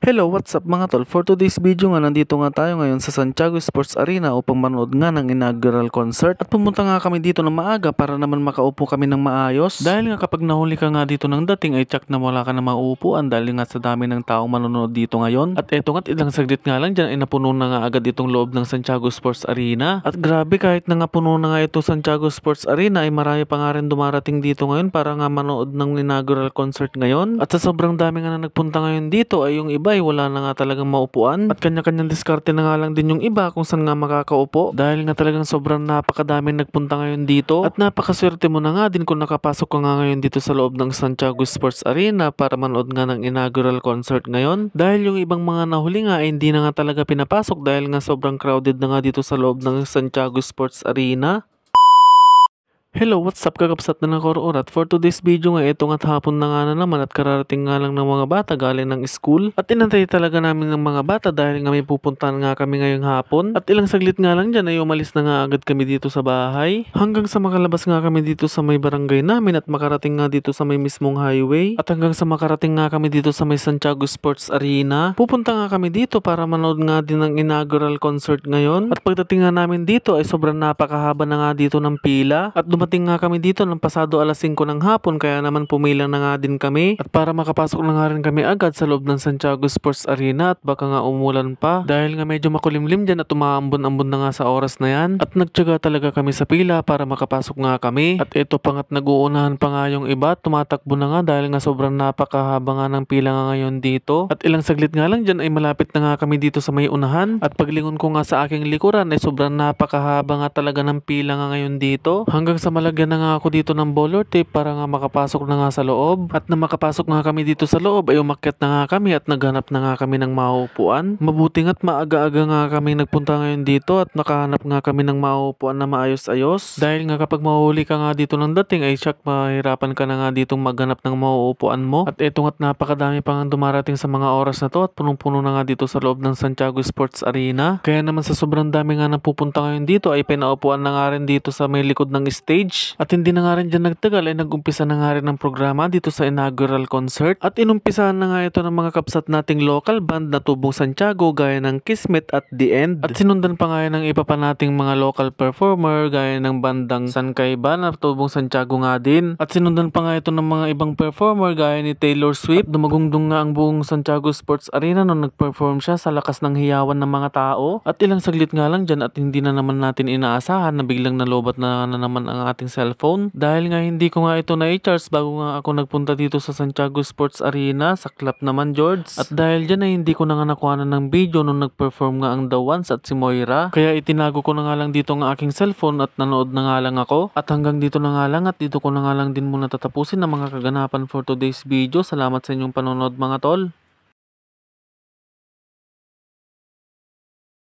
Hello, what's up mga tol? For today's video nga, nandito nga tayo ngayon sa Santiago Sports Arena upang manood nga ng inaugural concert. At pumunta nga kami dito ng maaga para naman makaupo kami ng maayos. Dahil nga kapag nahuli ka nga dito ng dating ay tsak na wala ka na mauupuan dahil nga sa dami ng taong manonood dito ngayon. At eto nga't ilang saglit nga lang dyan ay napuno na nga agad itong loob ng Santiago Sports Arena. At grabe, kahit na nga puno na nga ito Santiago Sports Arena ay marami pa nga rin dumarating dito ngayon para nga manood ng inaugural concert ngayon. At sa sobrang dami nga na nagpunta ngayon dito ay yung iba ay wala na nga talagang maupuan at kanya-kanyang diskarte na nga lang din yung iba kung saan nga makakaupo dahil nga talagang sobrang napakadaming nagpunta ngayon dito at napakaswerte mo na nga din kung nakapasok ka nga ngayon dito sa loob ng Santiago Sports Arena para manood nga ng inaugural concert ngayon dahil yung ibang mga nahuli nga ay hindi na nga talaga pinapasok dahil nga sobrang crowded na nga dito sa loob ng Santiago Sports Arena. Hello, what's up kakapsat na ng Koroor at for today's video nga ito nga't hapon na nga na naman at kararating nga lang ng mga bata galing ng school at inantay talaga namin ng mga bata dahil nga may pupuntahan nga kami ngayong hapon at ilang saglit nga lang dyan ay umalis na nga agad kami dito sa bahay hanggang sa makalabas nga kami dito sa may barangay namin at makarating nga dito sa may mismong highway at hanggang sa makarating nga kami dito sa may Santiago Sports Arena. Pupunta nga kami dito para manood nga din ng inaugural concert ngayon at pagdating nga namin dito ay sobrang napakahaba na nga dito ng pila at dumating nga kami dito ng pasado alas 5 ng hapon kaya naman pumila na nga din kami at para makapasok na nga rin kami agad sa loob ng Santiago Sports Arena at baka nga umulan pa dahil nga medyo makulimlim dyan at umaambon-ambon na nga sa oras na yan at nagtyaga talaga kami sa pila para makapasok nga kami at ito pa nga't nag-uunahan pa nga yung iba at tumatakbo na nga dahil nga sobrang napakahaba nga ng pila nga ngayon dito at ilang saglit nga lang dyan ay malapit na nga kami dito sa may unahan at paglingon ko nga sa aking likuran ay sobrang napakahaba nga talaga ng pila nga ngayon dito hanggang sa malagyan na nga ako dito ng bowler tape para nga makapasok na nga sa loob at na makapasok nga kami dito sa loob ay umakyat na nga kami at naghanap na nga kami ng mauupuan. Mabuti nga't maaga-aga nga kami nagpunta ngayon dito at nakahanap nga kami ng mauupuan na maayos-ayos dahil nga kapag mahuli ka nga dito ng dating ay siyak mahirapan ka na nga ditong maghanap ng mauupuan mo at eto nga't napakadami pa nga dumarating sa mga oras na to at punong-puno na nga dito sa loob ng Santiago Sports Arena kaya naman sa sobrang dami nga napupunta ngayon dito ay pinaupuan na nga rin dito sa may likod ng stage. At hindi na nga rin dyan nagtagal ay nag-umpisa na nga rin ng programa dito sa inaugural concert at inumpisahan na nga ito ng mga kapsat nating local band na Tubong Santiago gaya ng Kismet at The End at sinundan pa nga ng iba pa nating mga local performer gaya ng bandang San Kaiban na Tubong Santiago nga din at sinundan pa nga ito ng mga ibang performer gaya ni Taylor Swift. Dumagungdong nga ang buong Santiago Sports Arena nung nag-perform siya sa lakas ng hiyawan ng mga tao at ilang saglit nga lang dyan at hindi na naman natin inaasahan na biglang nalobat na naman ang ating cellphone dahil nga hindi ko nga ito na-charge bago nga ako nagpunta dito sa Santiago Sports Arena. Saklap naman George at dahil dyan ay hindi ko na nga nakuha ng video nung nag-perform nga ang The Ones at si Moira kaya itinago ko na nga lang dito ang aking cellphone at nanood na nga lang ako at hanggang dito na nga lang at dito ko na nga lang din muna tatapusin ang mga kaganapan for today's video. Salamat sa inyong panonood mga tol.